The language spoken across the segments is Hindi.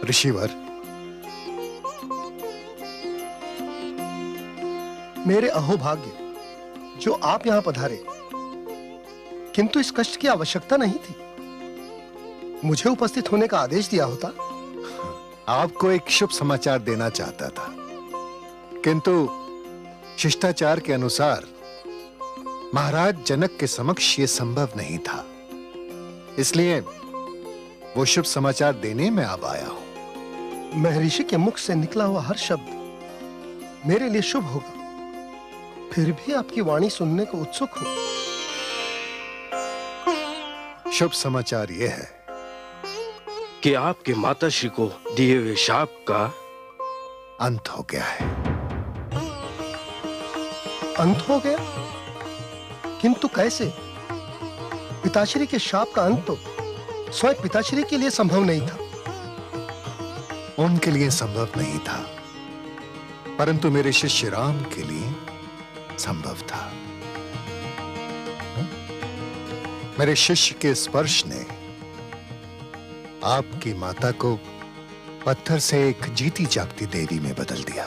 ऋषिवर, मेरे अहोभाग्य जो आप यहां पधारे, किंतु इस कष्ट की आवश्यकता नहीं थी। मुझे उपस्थित होने का आदेश दिया होता। आपको एक शुभ समाचार देना चाहता था, किंतु शिष्टाचार के अनुसार महाराज जनक के समक्ष यह संभव नहीं था, इसलिए वो शुभ समाचार देने में अब आया हूं। महर्षि के मुख से निकला हुआ हर शब्द मेरे लिए शुभ होगा, फिर भी आपकी वाणी सुनने को उत्सुक हूं। शुभ समाचार यह है कि आपके माताश्री को दिए हुए शाप का अंत हो गया है। अंत हो गया? किंतु कैसे? पिताश्री के शाप का अंत तो स्वयं पिताश्री के लिए संभव नहीं था। उनके लिए संभव नहीं था, परंतु मेरे शिष्य राम के लिए संभव था। मेरे शिष्य के स्पर्श ने आपकी माता को पत्थर से एक जीती जागती देवी में बदल दिया।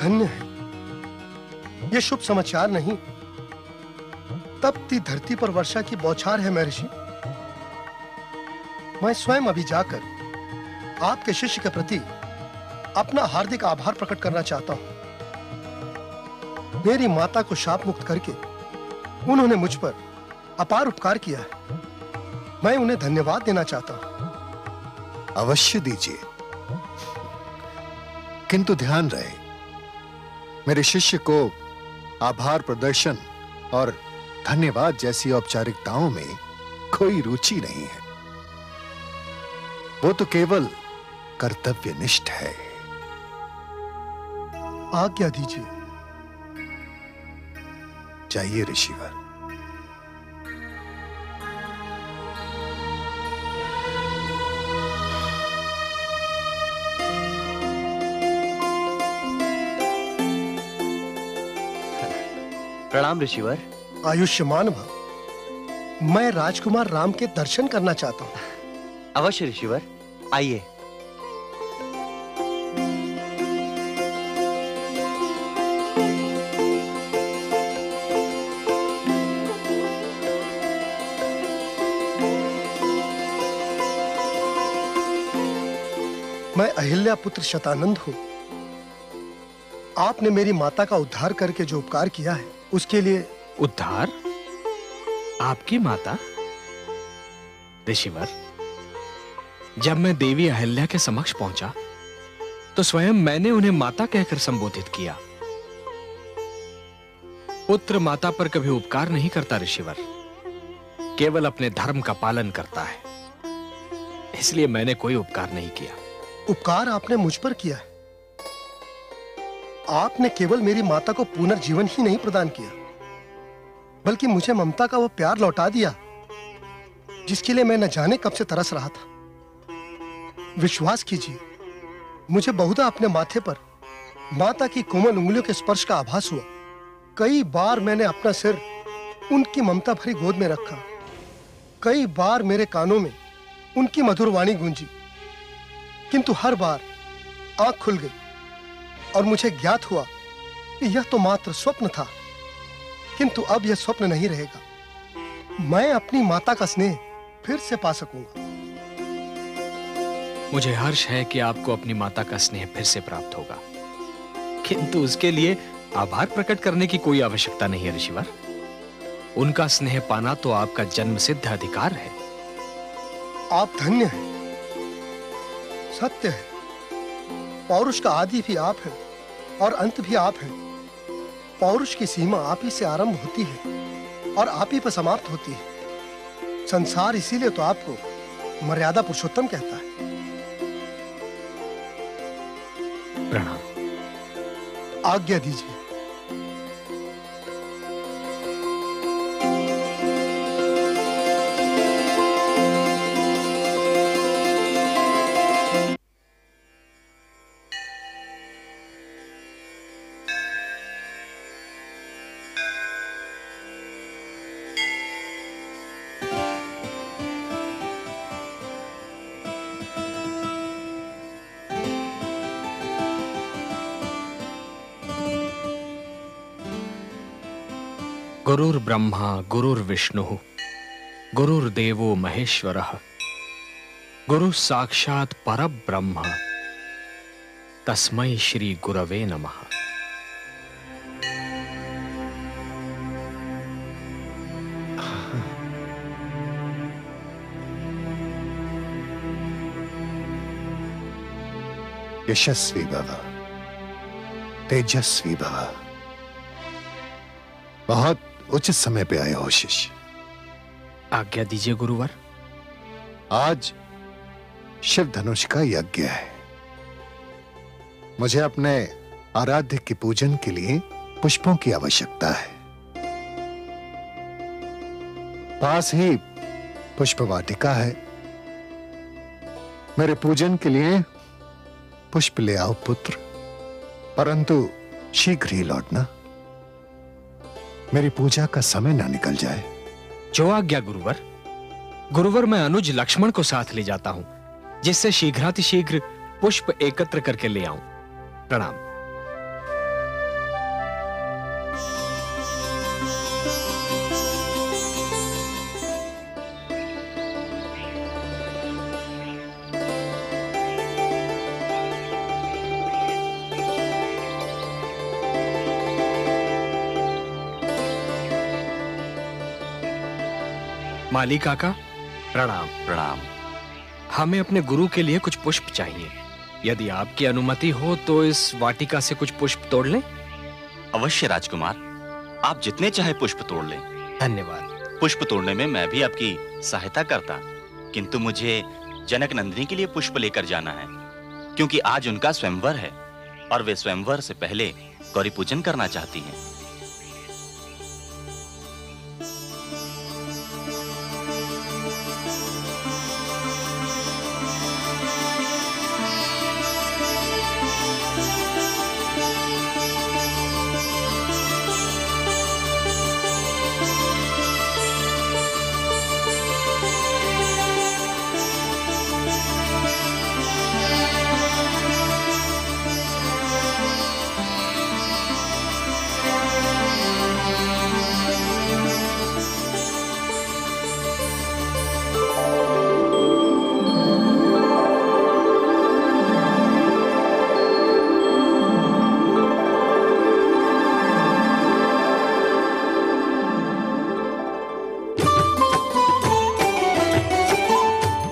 धन्य है। यह शुभ समाचार नहीं, तपती धरती पर वर्षा की बौछार है महर्षि। मैं स्वयं अभी जाकर आपके शिष्य के प्रति अपना हार्दिक आभार प्रकट करना चाहता हूं। मेरी माता को शाप मुक्त करके उन्होंने मुझ पर अपार उपकार किया है। मैं उन्हें धन्यवाद देना चाहता हूं। अवश्य दीजिए, किंतु ध्यान रहे, मेरे शिष्य को आभार प्रदर्शन और धन्यवाद जैसी औपचारिकताओं में कोई रुचि नहीं है। वो तो केवल कर्तव्यनिष्ठ है। आज्ञा दीजिए। जाइए ऋषिवर। प्रणाम ऋषिवर। आयुष्मान भव। मैं राजकुमार राम के दर्शन करना चाहता हूं। अवश्य ऋषिवर, आइए। मैं अहिल्या पुत्र शतानंद हूं। आपने मेरी माता का उद्धार करके जो उपकार किया है, उसके लिए। उद्धार? आपकी माता? ऋषिवर, जब मैं देवी अहिल्या के समक्ष पहुंचा तो स्वयं मैंने उन्हें माता कहकर संबोधित किया। पुत्र माता पर कभी उपकार नहीं करता ऋषिवर, केवल अपने धर्म का पालन करता है। इसलिए मैंने कोई उपकार नहीं किया। उपकार आपने मुझ पर किया है। आपने केवल मेरी माता को पुनर्जीवन ही नहीं प्रदान किया, बल्कि मुझे ममता का वो प्यार लौटा दिया जिसके लिए मैं न जाने कब से तरस रहा था। विश्वास कीजिए, मुझे बहुधा अपने माथे पर माता की कोमल उंगलियों के स्पर्श का आभास हुआ। कई बार मैंने अपना सिर उनकी ममता भरी गोद में रखा। कई बार मेरे कानों में उनकी मधुर वाणी गूंजी, किंतु हर बार आंख खुल गई और मुझे ज्ञात हुआ कि यह तो मात्र स्वप्न था। किंतु अब यह स्वप्न नहीं रहेगा। मैं अपनी माता का स्नेह फिर से पा सकूंगा। मुझे हर्ष है कि आपको अपनी माता का स्नेह फिर से प्राप्त होगा, किंतु उसके लिए आभार प्रकट करने की कोई आवश्यकता नहीं है ऋषिवर। उनका स्नेह पाना तो आपका जन्मसिद्ध अधिकार है। आप धन्य हैं। सत्य है, पौरुष का आदि भी आप हैं और अंत भी आप हैं। पौरुष की सीमा आप ही से आरंभ होती है और आप ही पर समाप्त होती है। संसार इसीलिए तो आपको मर्यादा पुरुषोत्तम कहता है। प्रणाम। आज्ञा दीजिए। गुरुर्ब्रह्मा गुरुर्विष्णुः गुरुर्देवो महेश्वरः गुरु साक्षात परब्रह्म तस्मै श्री गुरवे नमः। यशस्वी भव, तेजस्वी भव। बहुत उचित समय पे आए हो शिष्य। आज्ञा दीजिए गुरुवर। आज शिव धनुष का यज्ञ है। मुझे अपने आराध्य के पूजन के लिए पुष्पों की आवश्यकता है। पास ही पुष्प वाटिका है। मेरे पूजन के लिए पुष्प ले आओ पुत्र, परंतु शीघ्र ही लौटना, मेरी पूजा का समय ना निकल जाए। जो आज्ञा गुरुवर। गुरुवर, मैं अनुज लक्ष्मण को साथ ले जाता हूं, जिससे शीघ्रातिशीघ्र पुष्प एकत्र करके ले आऊं। प्रणाम। माली काका प्रणाम। प्रणाम। हमें अपने गुरु के लिए कुछ पुष्प चाहिए। यदि आपकी अनुमति हो तो इस वाटिका से कुछ पुष्प तोड़ लें। अवश्य राजकुमार, आप जितने चाहे पुष्प तोड़ लें। धन्यवाद। पुष्प तोड़ने में मैं भी आपकी सहायता करता, किंतु मुझे जनक नंदिनी के लिए पुष्प लेकर जाना है, क्योंकि आज उनका स्वयंवर है और वे स्वयंवर से पहले गौरी पूजन करना चाहती हैं।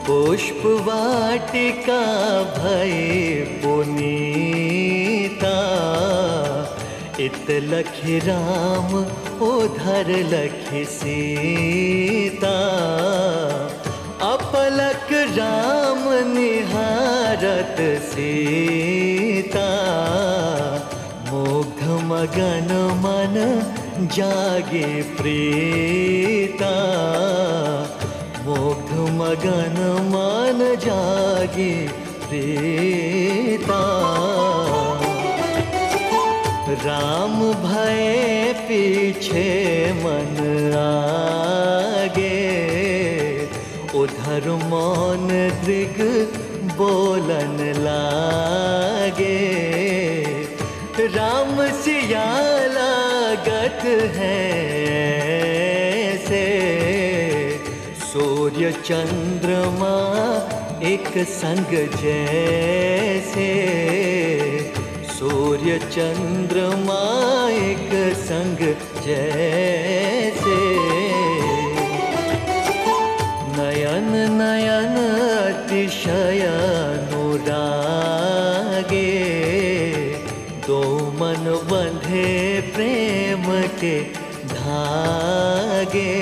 पुष्प वाटिका भय पुनीता, इत लखि राम उधर लखि सीता। अपलक राम निहारत सीता, मुग्ध मगन मन जागे प्रीता। मुग्ध मगन मन जागे प्रीता। राम भय पीछे मन आगे, उधर मौन दृग बोलन लागे। राम सिया लागत है से, सूर्य चंद्रमा एक संग जैसे। सूर्य चंद्रमा एक संग जैसे। नयन नयन अतिशय अनुरागे, दो मन बंधे प्रेम के धागे।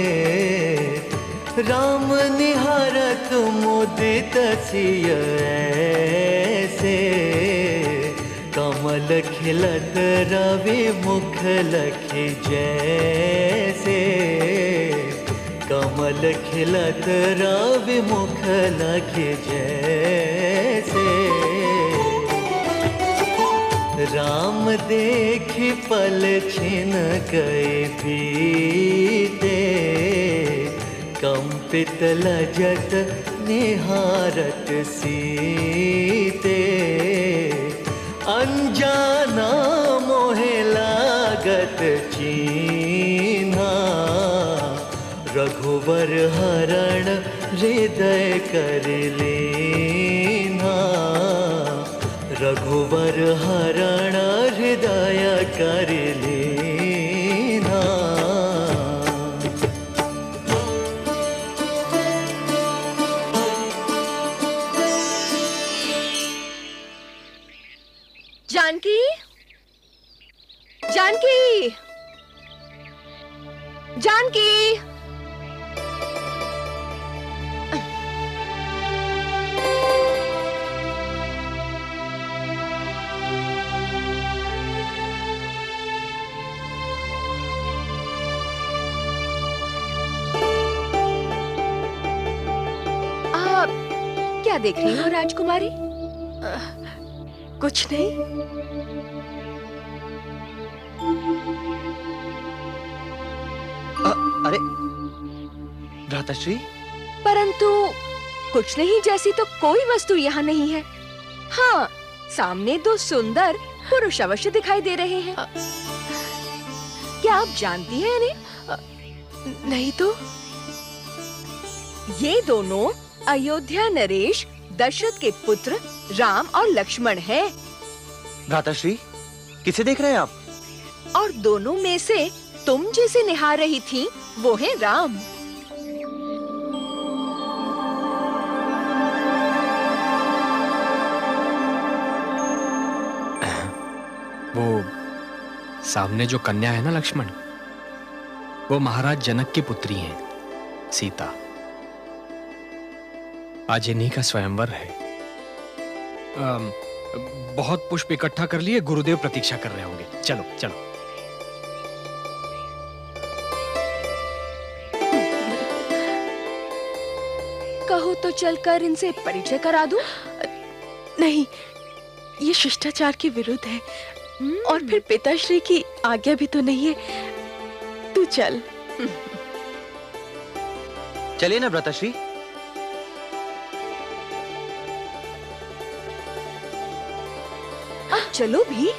राम निहारत मुदित सिय ऐसे, कमल खिलत रवि मुख लखि जैसे। कमल खिलत रवि मुख लखि जैसे। राम देखि पल छिन गए बीते, कंपित लजत निहारत सीते। अनजाना मोहे लागत चीन्हा, रघुवर हरण हृदय कर लेना, रघुवर हरण हृदय कर लेना। जानकी, जानकी, जानकी। आप क्या देख रही हो राजकुमारी? कुछ नहीं। अरे भ्राताश्री, परंतु कुछ नहीं जैसी तो कोई वस्तु यहाँ नहीं है। हाँ, सामने दो सुंदर पुरुष अवश्य दिखाई दे रहे हैं। क्या आप जानती हैं इन्हें? नहीं तो। ये दोनों अयोध्या नरेश दशरथ के पुत्र राम और लक्ष्मण हैं। भ्राताश्री, किसे देख रहे हैं आप? और दोनों में से तुम जिसे निहार रही थी वो है राम। वो सामने जो कन्या है ना लक्ष्मण, वो महाराज जनक की पुत्री हैं, सीता। आज इन्हीं का स्वयंवर है। बहुत पुष्प इकट्ठा कर लिए, गुरुदेव प्रतीक्षा कर रहे होंगे। चलो चलो। कहो तो चलकर इनसे परिचय करा दूं? नहीं, ये शिष्टाचार के विरुद्ध है और फिर पिताश्री की आज्ञा भी तो नहीं है। तू चल। चलिए ना भ्राताश्री। अब चलो भी।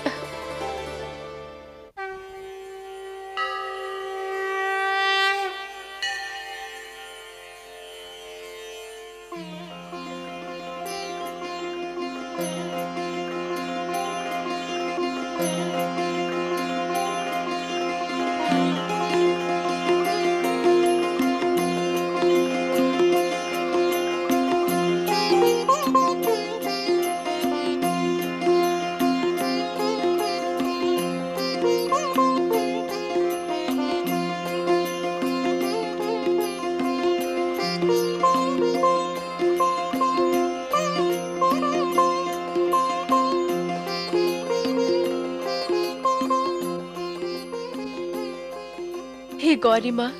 हे गौरी माँ,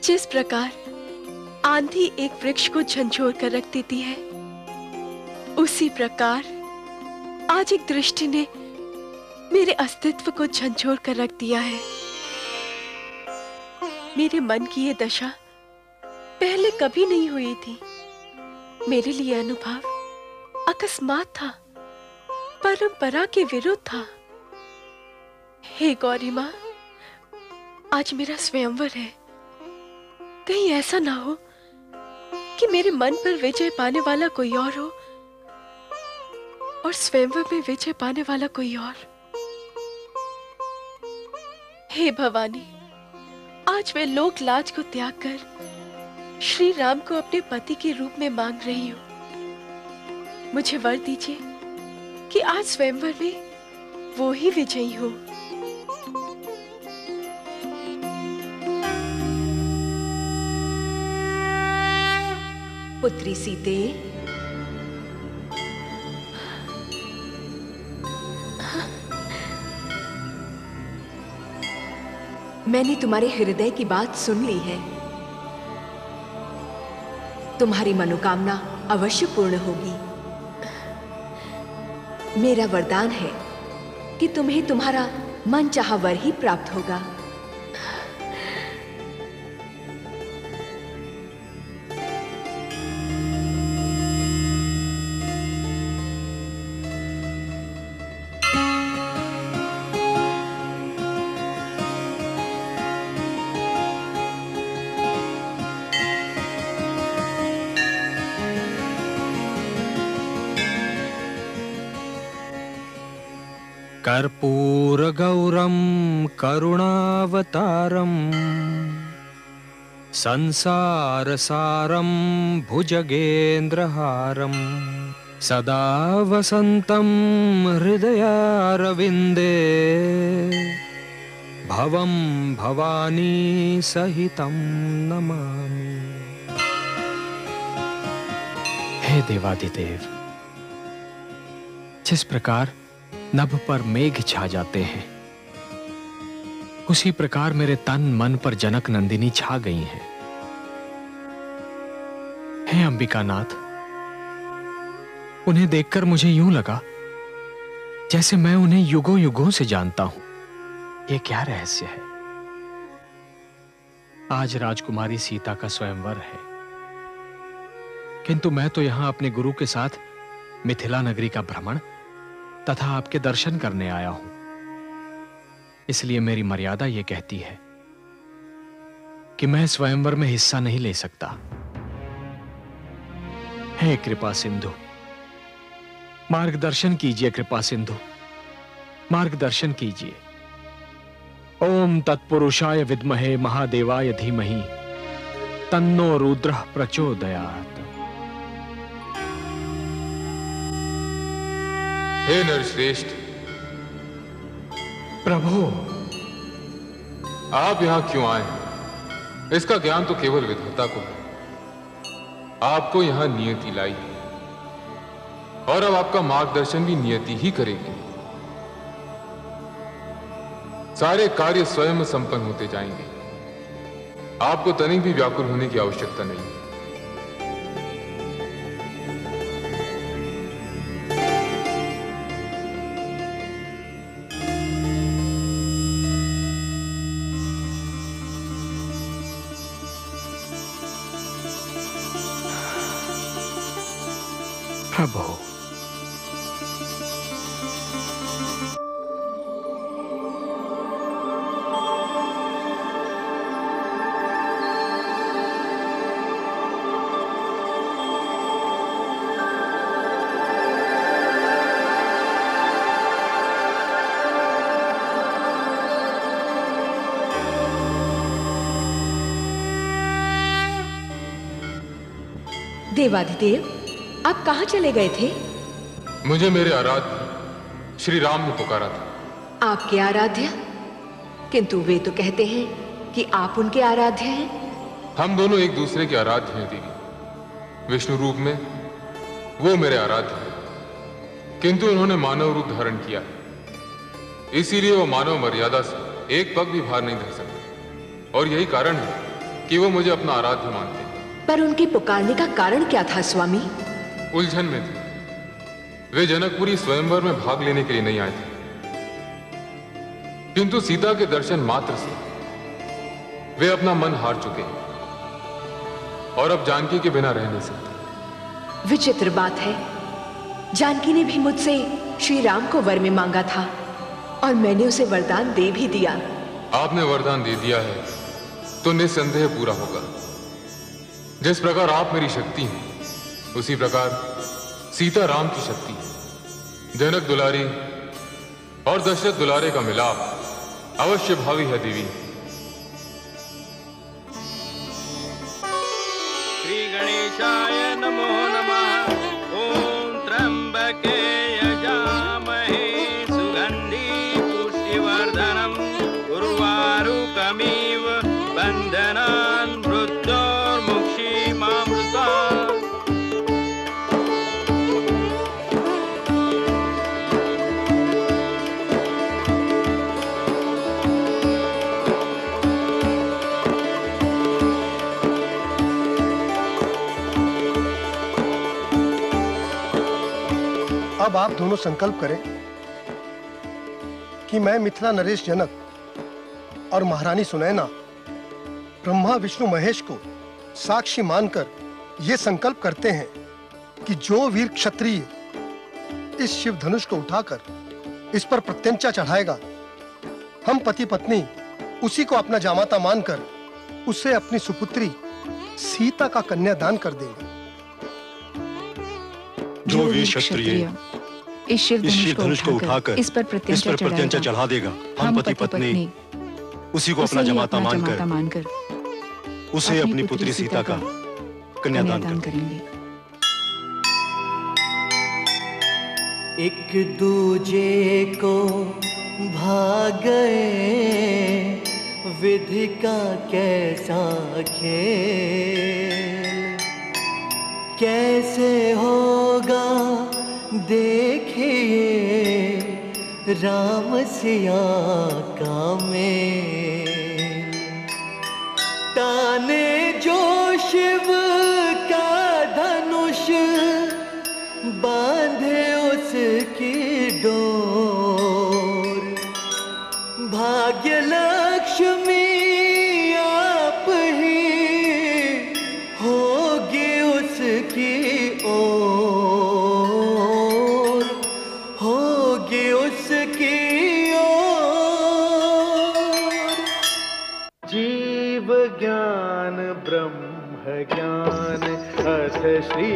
जिस प्रकार आंधी एक वृक्ष को झंझोर कर रख देती है, उसी प्रकार आज एक दृष्टि ने मेरे अस्तित्व को झंझोर कर रख दिया है। मेरे मन की ये दशा पहले कभी नहीं हुई थी। मेरे लिए अनुभव अकस्मात था, परंपरा के विरुद्ध था। हे गौरी माँ, आज मेरा स्वयंवर है। कहीं ऐसा ना हो कि मेरे मन पर विजय पाने वाला कोई और हो और स्वयंवर में विजय पाने वाला कोई और। हे भवानी, आज मैं लोक लाज को त्याग कर श्री राम को अपने पति के रूप में मांग रही हूं। मुझे वर दीजिए कि आज स्वयंवर में वो ही विजयी हो। पुत्री सीते, मैंने तुम्हारे हृदय की बात सुन ली है। तुम्हारी मनोकामना अवश्य पूर्ण होगी। मेरा वरदान है कि तुम्हें तुम्हारा मनचाहा वर ही प्राप्त होगा। कर्पूरगौरं करुणावतारम् संसारसारं भुजगेन्द्रहारं सदा वसन्तं हृदयारविन्दे भवं भवानी सहितं नमामि। हे देवादिदेव, जिस प्रकार नभ पर मेघ छा जाते हैं, उसी प्रकार मेरे तन मन पर जनक नंदिनी छा गई हैं। हे अंबिकानाथ, उन्हें देखकर मुझे यूं लगा जैसे मैं उन्हें युगों युगों से जानता हूं। ये क्या रहस्य है? आज राजकुमारी सीता का स्वयंवर है, किंतु मैं तो यहां अपने गुरु के साथ मिथिला नगरी का भ्रमण तथा आपके दर्शन करने आया हूं। इसलिए मेरी मर्यादा यह कहती है कि मैं स्वयंवर में हिस्सा नहीं ले सकता। हे कृपा सिंधु, मार्गदर्शन कीजिए। कृपा सिंधु, मार्गदर्शन कीजिए। ओम तत्पुरुषाय विद्महे महादेवाय धीमहि तन्नो रुद्रः प्रचोदयात्। हे नरश्रेष्ठ, प्रभु, आप यहां क्यों आए? इसका ज्ञान तो केवल विधाता को है। आपको यहां नियति लाई है और अब आपका मार्गदर्शन भी नियति ही करेगी। सारे कार्य स्वयं संपन्न होते जाएंगे। आपको तनिक भी व्याकुल होने की आवश्यकता नहीं है। प्रभु, देवाधिदेव, आप कहाँ चले गए थे? मुझे मेरे आराध्य श्री राम ने पुकारा था। आपके आराध्य? किंतु वे तो कहते हैं कि आप उनके आराध्य हैं। हम दोनों एक दूसरे के आराध्य हैं देवी। विष्णु रूप में वो मेरे आराध्य हैं, किंतु उन्होंने मानव रूप धारण किया है। इसीलिए वो मानव मर्यादा से एक पग भी भार नहीं धर सकते, और यही कारण है कि वो मुझे अपना आराध्य मानते हैं। पर उनके पुकारने का कारण क्या था स्वामी? उलझन में थे। वे जनकपुरी स्वयंवर में भाग लेने के लिए नहीं आए थे, किंतु सीता के दर्शन मात्र से वे अपना मन हार चुके हैं और अब जानकी के बिना रह नहीं सकते। विचित्र बात है, जानकी ने भी मुझसे श्री राम को वर में मांगा था और मैंने उसे वरदान दे भी दिया। आपने वरदान दे दिया है तो निस्संदेह पूरा होगा। जिस प्रकार आप मेरी शक्ति हैं, उसी प्रकार सीता राम की शक्ति है। जनक दुलारी और दशरथ दुलारे का मिलाप अवश्य भावी है देवी। श्री गणेशाय नमो नमः। ओम त्र्यंबके यजामहे सुगंधि पुष्टिवर्धनम् उर्वारुकमिव बन्धनान् मृत्योर्मुक्षीमामृता। अब आप दोनों संकल्प करें कि मैं मिथिला नरेश जनक और महारानी सुनैना ब्रह्मा विष्णु महेश को साक्षी मानकर यह संकल्प करते हैं कि जो वीर क्षत्रिय इस शिव धनुष को उठाकर इस पर प्रत्यंचा चढ़ाएगा, हम पति पत्नी उसी को अपना जामाता मानकर उसे अपनी सुपुत्री सीता का कन्यादान कर देंगे। जो वीर क्षत्रिय इस शिव धनुष को उठाकर इस पर प्रत्यंचा चढ़ा देगा। हम पति पत्नी उसी को अपना जमाता मानकर उसे अपनी पुत्री सीता का कन्यादान करेंगे। एक दूजे को भाग गए, विधि का कैसा खेल, कैसे होगा देखिए राम सिया का मेल। ताने जो शिव का धनुष, बांधे उसकी डोर, भाग्य लक्ष्मी आप ही होगी उसकी ओर, होगी उसकी ओर। जीव ज्ञान ब्रह्म ज्ञान अथ श्री